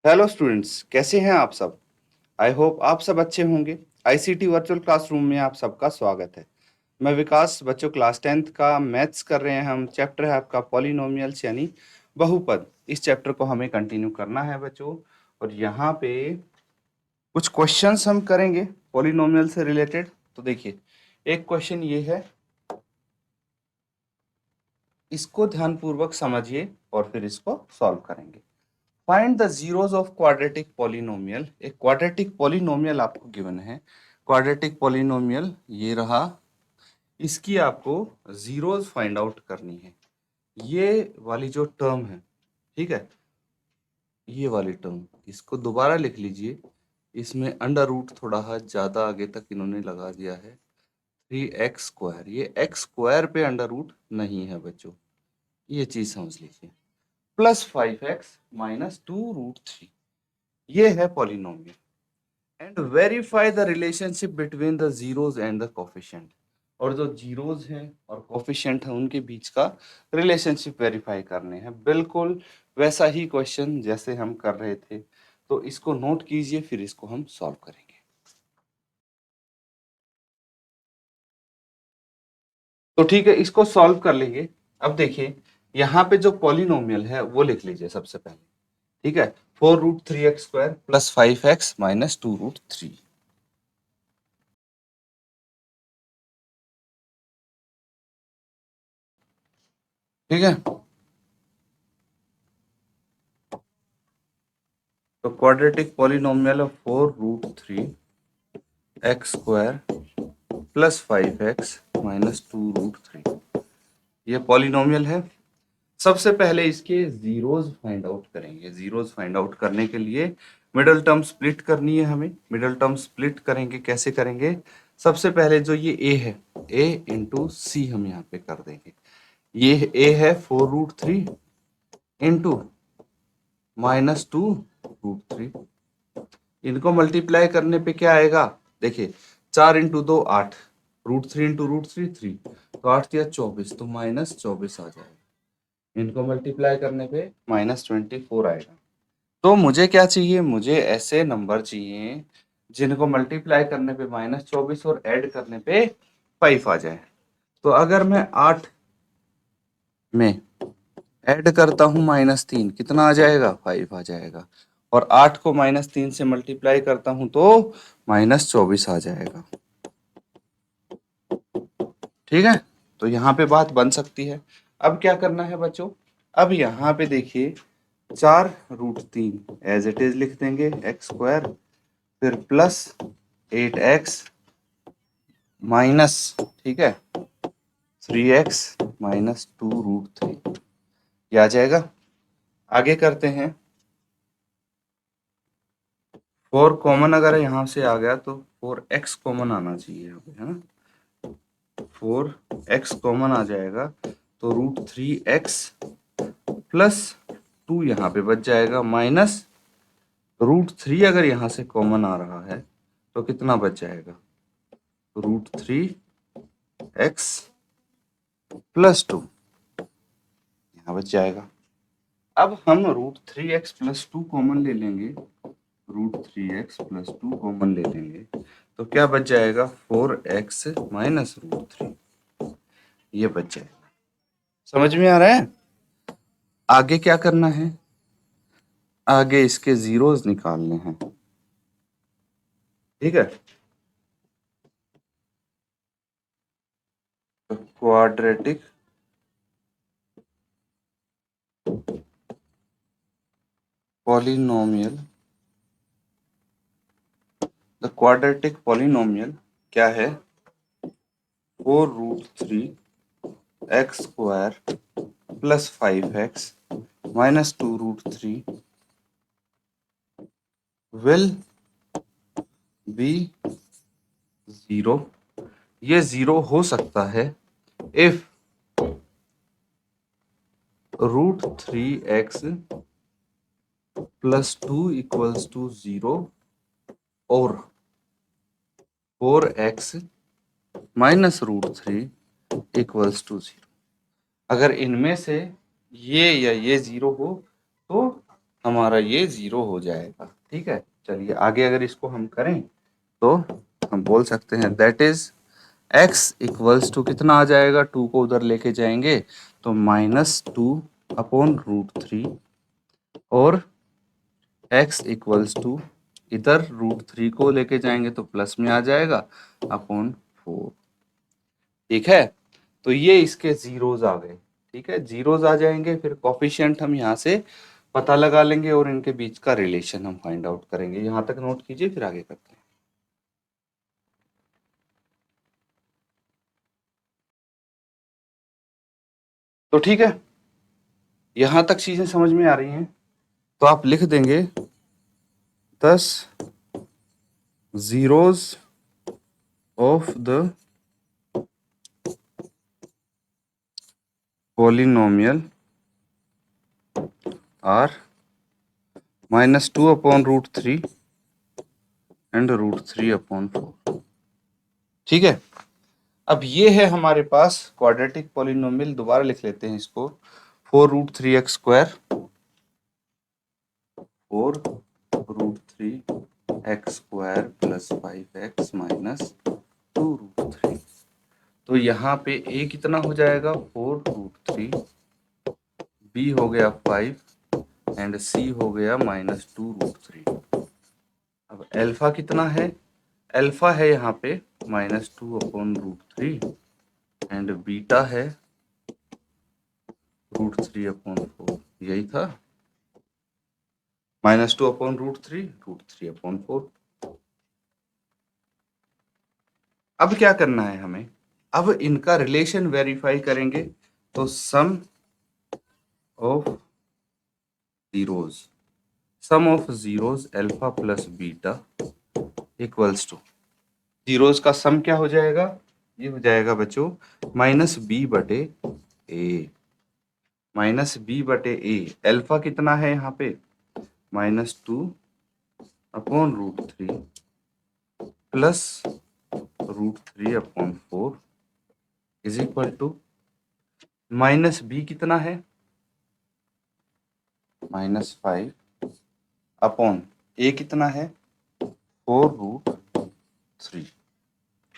Hello students, कैसे हैं आप सब। आई होप आप सब अच्छे होंगे। आईसीटी वर्चुअल क्लासरूम में आप सबका स्वागत है। मैं विकास, बच्चों क्लास 10th का मैथ्स कर रहे हैं हम। चैप्टर है आपका पॉलिनोमियल्स यानी बहुपद। इस चैप्टर को हमें कंटिन्यू करना है बच्चों। और यहाँ पे कुछ क्वेश्चंस हम करेंगे पॉलिनोमियल से रिलेटेड। तो देखिए, एक क्वेश्चन ये है, इसको ध्यानपूर्वक समझिए और फिर इसको सॉल्व करेंगे। Find the zeros of quadratic polynomial. एक क्वाड्रेटिक पॉलिनोमियल आपको गिवन है। क्वाड्रेटिक पॉलिनोमियल ये रहा, इसकी आपको जीरोस फाइंड आउट करनी है। ये वाली जो टर्म है, ठीक है, ये वाली टर्म इसको दोबारा लिख लीजिए। इसमें अंडर रूट थोड़ा ज्यादा आगे तक इन्होंने लगा दिया है। 3x², ये एक्स स्क्वायर पे अंडर रूट नहीं है बच्चों, ये चीज समझ लीजिए। +5x-2√3, ये है polynomial. And verify the relationship between the zeros and the coefficient. और जो जीरोस हैं और कोफिशिएंट है उनके बीच का रिलेशनशिप वेरीफाई करने हैं। बिल्कुल वैसा ही क्वेश्चन जैसे हम कर रहे थे। तो इसको नोट कीजिए, फिर इसको हम सॉल्व करेंगे। तो ठीक है, इसको सॉल्व कर लेंगे। अब देखिए, यहाँ पे जो पॉलिनोमियल है वो लिख लीजिए सबसे पहले। ठीक है, 4√3x² +5x-2√3। ठीक है, तो quadratic polynomial of 4√3x² +5x-2√3, ये पॉलिनोमियल है। सबसे पहले इसके जीरोस फाइंड आउट करेंगे। जीरोस फाइंड आउट करने के लिए मिडल टर्म स्प्लिट करनी है हमें। मिडल टर्म स्प्लिट करेंगे, कैसे करेंगे? सबसे पहले जो ये a है, a इंटू सी हम यहाँ पे कर देंगे। ये a है 4√3 इंटू -2√3। इनको मल्टीप्लाई करने पे क्या आएगा? देखिए, 4 इंटू 2 8, √3 इंटू √3 3, तो 8 या 24, तो -24 आ जाएगा। इनको मल्टीप्लाई करने पे -24 आएगा। तो मुझे क्या चाहिए? मुझे ऐसे नंबर चाहिए जिनको मल्टीप्लाई करने पे -24 और ऐड करने पे 5 आ जाए। तो अगर मैं 8 में ऐड करता हूँ -3, कितना आ जाएगा? 5 आ जाएगा। और 8 को -3 से मल्टीप्लाई करता हूँ तो -24 आ जाएगा। ठीक है, तो यहाँ पे बात बन सकती है। अब क्या करना है बच्चों? अब यहाँ पे देखिए, 4√3 एज इट इज लिख देंगे x², फिर +8x माइनस, ठीक है, 3x-2√3, ये आ जाएगा। आगे करते हैं। 4 कॉमन अगर यहाँ से आ गया तो 4x कॉमन आना चाहिए यहाँ पे, है ना। 4x कॉमन आ जाएगा तो √3x +2 यहाँ पे बच जाएगा, माइनस √3 अगर यहाँ से कॉमन आ रहा है तो कितना बच जाएगा? √3x +2 यहाँ बच जाएगा। अब हम √3x+2 कॉमन ले लेंगे। √3x+2 कॉमन ले लेंगे तो क्या बच जाएगा? 4x माइनस √3, ये बच जाएगा। समझ में आ रहा है? आगे क्या करना है? आगे इसके जीरोस निकालने हैं। ठीक है, तो quadratic polynomial, the quadratic polynomial क्या है? 4√3x² +5x-2√3 will be 0। ये 0 हो सकता है if √3x+2 = 0 और 4x-√3 = 0। अगर इनमें से ये या ये 0 हो तो हमारा ये 0 हो जाएगा। ठीक है, चलिए आगे अगर इसको हम करें तो हम बोल सकते हैं that is x equals to कितना आ जाएगा, 2 को उधर लेके जाएंगे तो -2/√3 और x इक्वल्स टू इधर √3 को लेके जाएंगे तो प्लस में आ जाएगा /4। ठीक है, तो ये इसके जीरोज आ गए। ठीक है, जीरोज आ जाएंगे, फिर कोफिशिएंट हम यहाँ से पता लगा लेंगे और इनके बीच का रिलेशन हम फाइंड आउट करेंगे। यहाँ तक नोट कीजिए, फिर आगे करते हैं। तो ठीक है, यहां तक चीजें समझ में आ रही हैं, तो आप लिख देंगे 10 zeros of the polynomial are -2/√3 and √3/4। ठीक है, अब ये है हमारे पास क्वाड्रेटिक पॉलिनोमियल। दोबारा लिख लेते हैं इसको, 4√3x², 4√3x² + 5x - 2√3। तो यहाँ पे a कितना हो जाएगा, 4√3, b हो गया 5 एंड c हो गया -2√3। अब अल्फा कितना है, अल्फा है यहाँ पे -2/√3 एंड बीटा है √3/4। यही था, -2/√3, √3/4। अब क्या करना है हमें, अब इनका रिलेशन वेरीफाई करेंगे। तो sum of zeros, sum of zeros alpha plus beta equals to, zeros का सम क्या हो जाएगा, ये हो जाएगा बच्चों -b/a, -b/a। अल्फा कितना है यहाँ पे, -2/√3 plus √3/4 is equal to -b कितना है, -5 अपॉन a कितना है 4√3।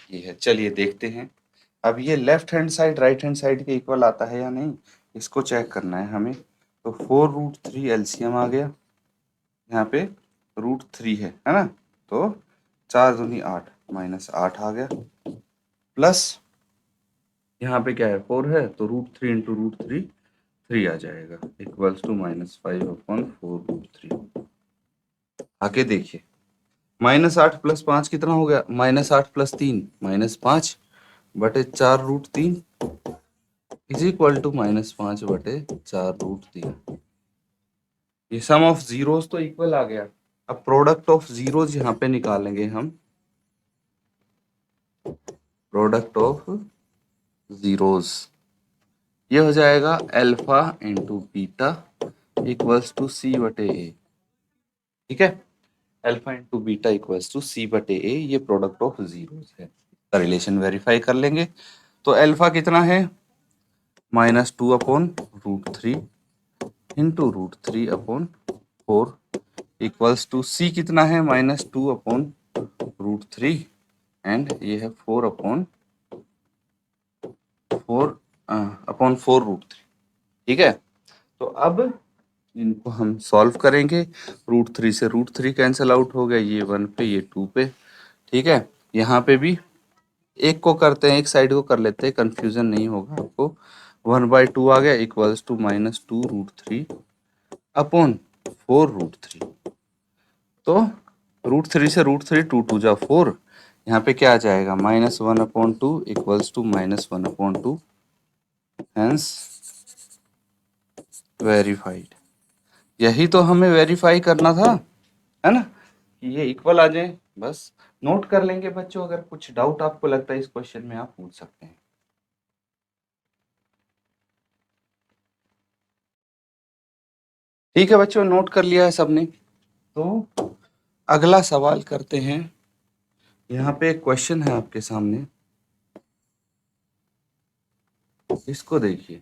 ये है, चलिए देखते हैं अब ये left hand side right hand side के इक्वल आता है या नहीं, इसको चेक करना है हमें। तो 4√3 एलसीएम आ गया, यहाँ पे √3 है ना, तो 4 दूनी 8 -8 आ गया, प्लस यहाँ पे क्या है 4 है तो √3 इंटू √3 3 आ जाएगा, इक्वल्स टू -5/4√3। आगे देखिए, -8 + 5 कितना हो गया, -8 + 3 -5/4√3 इज इक्वल टू -5/4√3। ये सम ऑफ जीरोस तो इक्वल आ गया। अब प्रोडक्ट ऑफ जीरोस यहाँ पे निकालेंगे हम, प्रोडक्ट ऑफ जीरोस ये हो जाएगा alpha into beta equals to c/a। ठीक है, alpha into beta equals to c/a, ये प्रोडक्ट ऑफ जीरोस है। रिलेशन वेरीफाई कर लेंगे। तो अल्फा कितना है, -2/√3 इंटू √3/4 इक्वल्स टू c कितना है, -2/√3 एंड ये है 4/4√3। ठीक है, तो अब इनको हम सॉल्व करेंगे। √3 से √3 कैंसिल आउट हो गया, ये 1 पे ये 2 पे। ठीक है, यहाँ पे भी एक को करते हैं, एक साइड को कर लेते हैं, कंफ्यूजन नहीं होगा आपको। 1/2 आ गया इक्वल्स टू -2√3 अपॉन 4√3। तो √3 से √3 2 2 जा 4, यहाँ पे क्या आ जाएगा -1/2 इक्वल्स टू -1/2, हेंस वेरीफाइड। यही तो हमें वेरीफाई करना था, है ना, कि ये इक्वल आ जाए। बस नोट कर लेंगे बच्चों, अगर कुछ डाउट आपको लगता है इस क्वेश्चन में आप पूछ सकते हैं। ठीक है बच्चों, नोट कर लिया है सबने, तो अगला सवाल करते हैं। यहाँ पे एक क्वेश्चन है आपके सामने, इसको देखिए।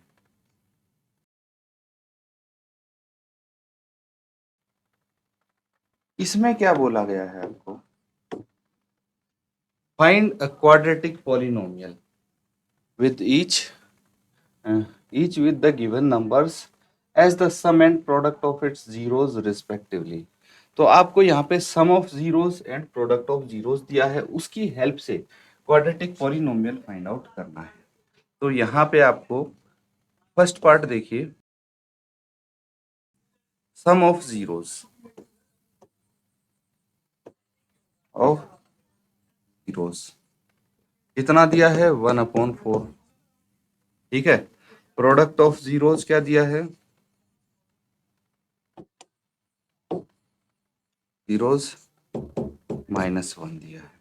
इसमें क्या बोला गया है आपको, find a quadratic polynomial with each with the given numbers as the sum and product of its zeros respectively। तो आपको यहाँ पे sum of zeros and product of zeros दिया है, उसकी हेल्प से क्वाड्रेटिक पॉलिनोमियल फाइंड आउट करना है। तो यहाँ पे आपको फर्स्ट पार्ट देखिए, सम ऑफ जीरोस ऑफ जीरोस कितना दिया है, 1/4। ठीक है, प्रोडक्ट ऑफ जीरोस क्या दिया है, जीरोस -1 दिया है।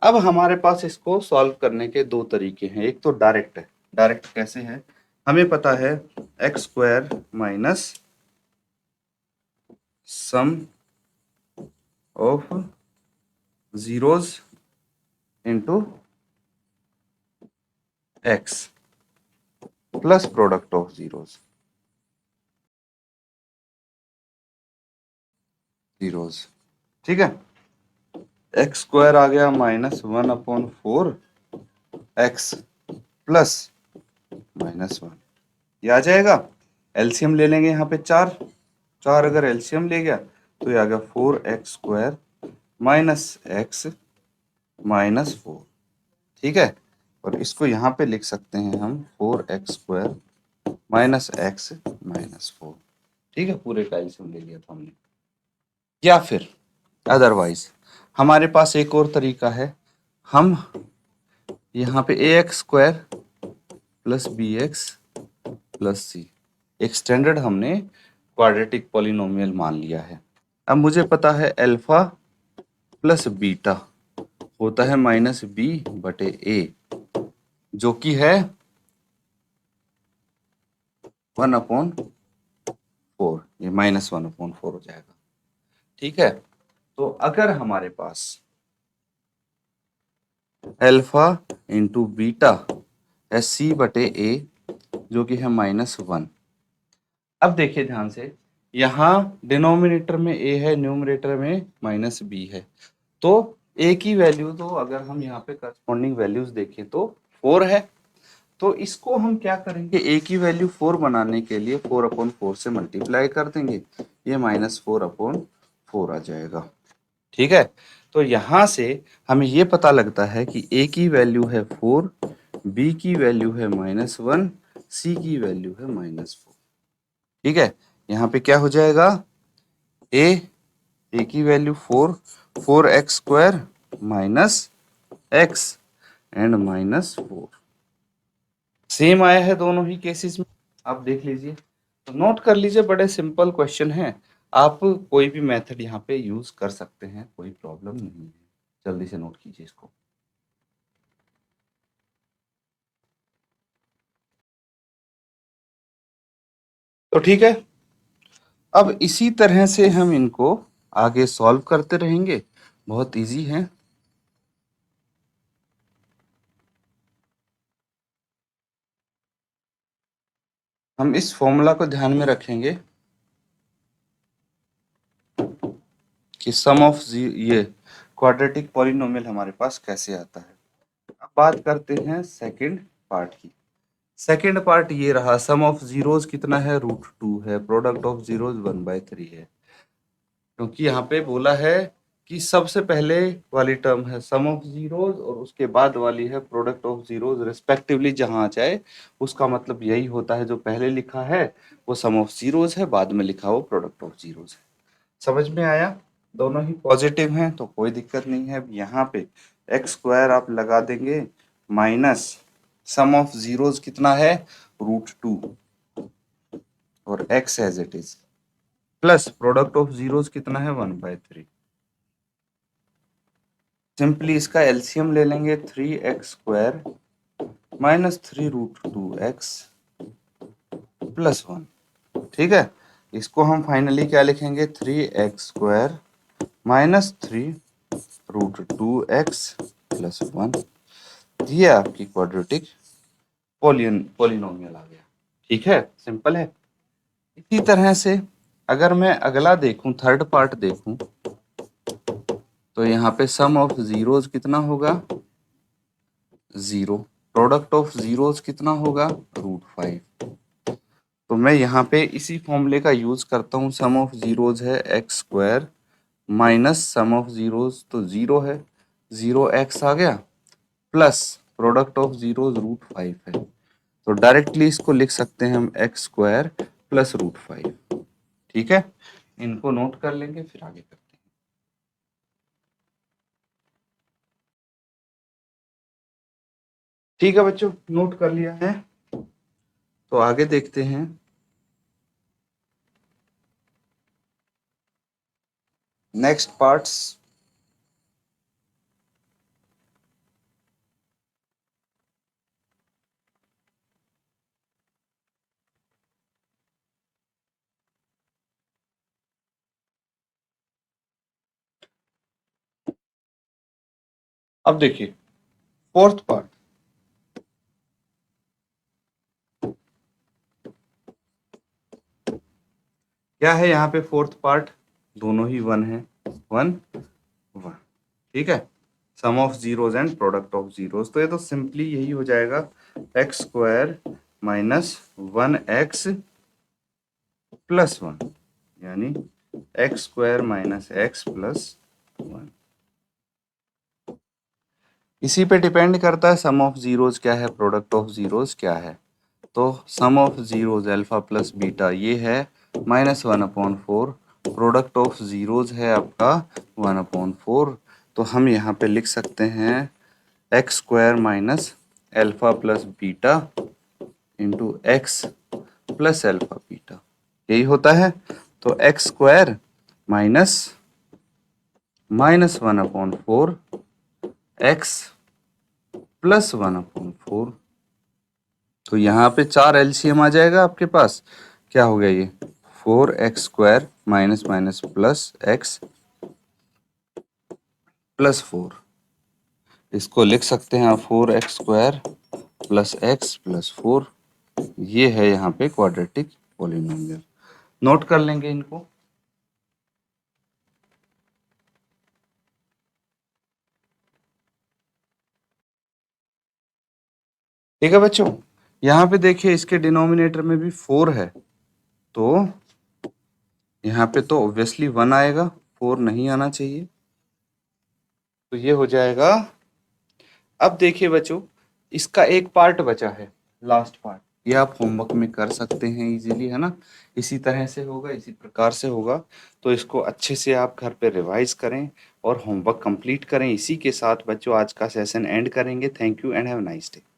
अब हमारे पास इसको सॉल्व करने के दो तरीके हैं, एक तो डायरेक्ट है। डायरेक्ट कैसे है, हमें पता है x² minus sum of zeros into x plus product of zeros zeros. ठीक है, x² आ गया -1/4 x प्लस -1, ये आ जाएगा। एलसीएम ले लेंगे यहाँ पे 4, अगर एलसीएम ले गया तो ये आ गया 4x² माइनस x -4। ठीक है, और इसको यहाँ पे लिख सकते हैं हम 4x² माइनस x -4। ठीक है, पूरे का एलसीएम ले लिया था हमने। या फिर अदरवाइज हमारे पास एक और तरीका है, हम यहाँ पे ax² plus bx plus c एक स्टैंडर्ड हमने क्वाड्रेटिक पॉलिनोमियल मान लिया है। अब मुझे पता है अल्फा प्लस बीटा होता है -b/a, जो कि है 1/4, ये -1/4 हो जाएगा। ठीक है, तो अगर हमारे पास अल्फा इंटू बीटा है c/a, जो कि है -1। अब देखिए ध्यान से, यहाँ डिनोमिनेटर में a है, न्यूमरेटर में -b है, तो a की वैल्यू तो अगर हम यहाँ पे करस्पॉन्डिंग वैल्यूज देखें तो 4 है। तो इसको हम क्या करेंगे, a की वैल्यू 4 बनाने के लिए 4/4 से मल्टीप्लाई कर देंगे, ये -4/4 आ जाएगा। ठीक है, तो यहां से हमें ये पता लगता है कि a की वैल्यू है 4, b की वैल्यू है -1, c की वैल्यू है -4। ठीक है, यहाँ पे क्या हो जाएगा, a की value 4x² minus x and -4 same आया है दोनों ही केसेस में। आप देख लीजिए, तो नोट कर लीजिए, बड़े सिंपल क्वेश्चन है, आप कोई भी मेथड यहाँ पे यूज कर सकते हैं, कोई प्रॉब्लम नहीं है। जल्दी से नोट कीजिए इसको। तो ठीक है, अब इसी तरह से हम इनको आगे सॉल्व करते रहेंगे, बहुत इजी है। हम इस फॉर्मूला को ध्यान में रखेंगे कि सम ऑफ ये क्वाड्रेटिक पॉलिनोमियल हमारे पास कैसे आता है। अब बात करते हैं सेकंड पार्ट की। सेकंड पार्ट ये रहा, सम ऑफ जीरोस कितना है, √2 है, प्रोडक्ट ऑफ जीरोस 1/3 है। क्योंकि यहाँ पे बोला है कि सबसे पहले वाली टर्म है सम ऑफ जीरोस और उसके बाद वाली है प्रोडक्ट ऑफ जीरोस रिस्पेक्टिवली, जहां आ जाए उसका मतलब यही होता है, जो पहले लिखा है वो सम ऑफ जीरोस है, बाद में लिखा वो प्रोडक्ट ऑफ जीरोस है। समझ में आया, दोनों ही पॉजिटिव हैं तो कोई दिक्कत नहीं है। यहाँ पे x² आप लगा देंगे माइनस सम ऑफ जीरोस कितना है, √2 और x as it is, plus product of zeros कितना है 1/3। सिंपली इसका एलसीएम ले लेंगे, 3x² माइनस 3√2x प्लस 1। ठीक है, इसको हम फाइनली क्या लिखेंगे, 3x² माइनस 3√2x प्लस 1। ये आपकी क्वाड्रेटिक पॉलिनोमियल आ गया। ठीक है, सिंपल है। इसी तरह से अगर मैं अगला देखूं, थर्ड पार्ट देखूं, तो यहाँ पे सम ऑफ जीरोज कितना होगा, 0। प्रोडक्ट ऑफ जीरोज कितना होगा, √5। तो मैं यहाँ पे इसी फॉर्मूले का यूज करता हूँ। सम ऑफ जीरोज है x² minus sum of zeros तो 0 है, 0x आ गया, प्लस प्रोडक्ट ऑफ जीरोज √5 है। तो डायरेक्टली इसको लिख सकते हैं हम x² प्लस √5। ठीक है, इनको नोट कर लेंगे, फिर आगे करते हैं। ठीक है बच्चों, नोट कर लिया है, तो आगे देखते हैं। Next parts. अब देखिए फोर्थ पार्ट। क्या है यहाँ पे फोर्थ पार्ट, दोनों ही 1 है, 1 1। ठीक है, sum of zeros and product of zeros, तो ये तो सिंपली यही हो जाएगा, x² माइनस 1x प्लस 1, यानी x² माइनस x प्लस 1। इसी पे डिपेंड करता है सम ऑफ जीरोज क्या है, प्रोडक्ट ऑफ जीरोज क्या है। तो sum of zeros alpha plus beta ये है -1/4, प्रोडक्ट ऑफ जीरोज है आपका 1/4। तो हम यहाँ पे लिख सकते हैं x² minus alpha plus beta into x plus alpha beta, यही होता है। तो x² माइनस 1/4 x प्लस 1/4। तो यहाँ पे 4 एलसीएम आ जाएगा आपके पास, क्या हो गया ये 4x² minus minus plus x plus 4। इसको लिख सकते हैं आप 4x² प्लस x प्लस 4। ये है यहाँ पे क्वाड्रेटिक पॉलिनोमियल, नोट कर लेंगे इनको। ठीक है बच्चों, यहाँ पे देखिए इसके डिनोमिनेटर में भी 4 है, तो यहाँ पे तो ऑब्वियसली 1 आएगा, 4 नहीं आना चाहिए। तो ये हो जाएगा। अब देखिए बच्चों, इसका एक पार्ट बचा है, लास्ट पार्ट, ये आप होमवर्क में कर सकते हैं इजीली, है ना। इसी तरह से होगा, इसी प्रकार से होगा। तो इसको अच्छे से आप घर पे रिवाइज करें और होमवर्क कंप्लीट करें। इसी के साथ बच्चों आज का सेशन एंड करेंगे। Thank you and have nice day.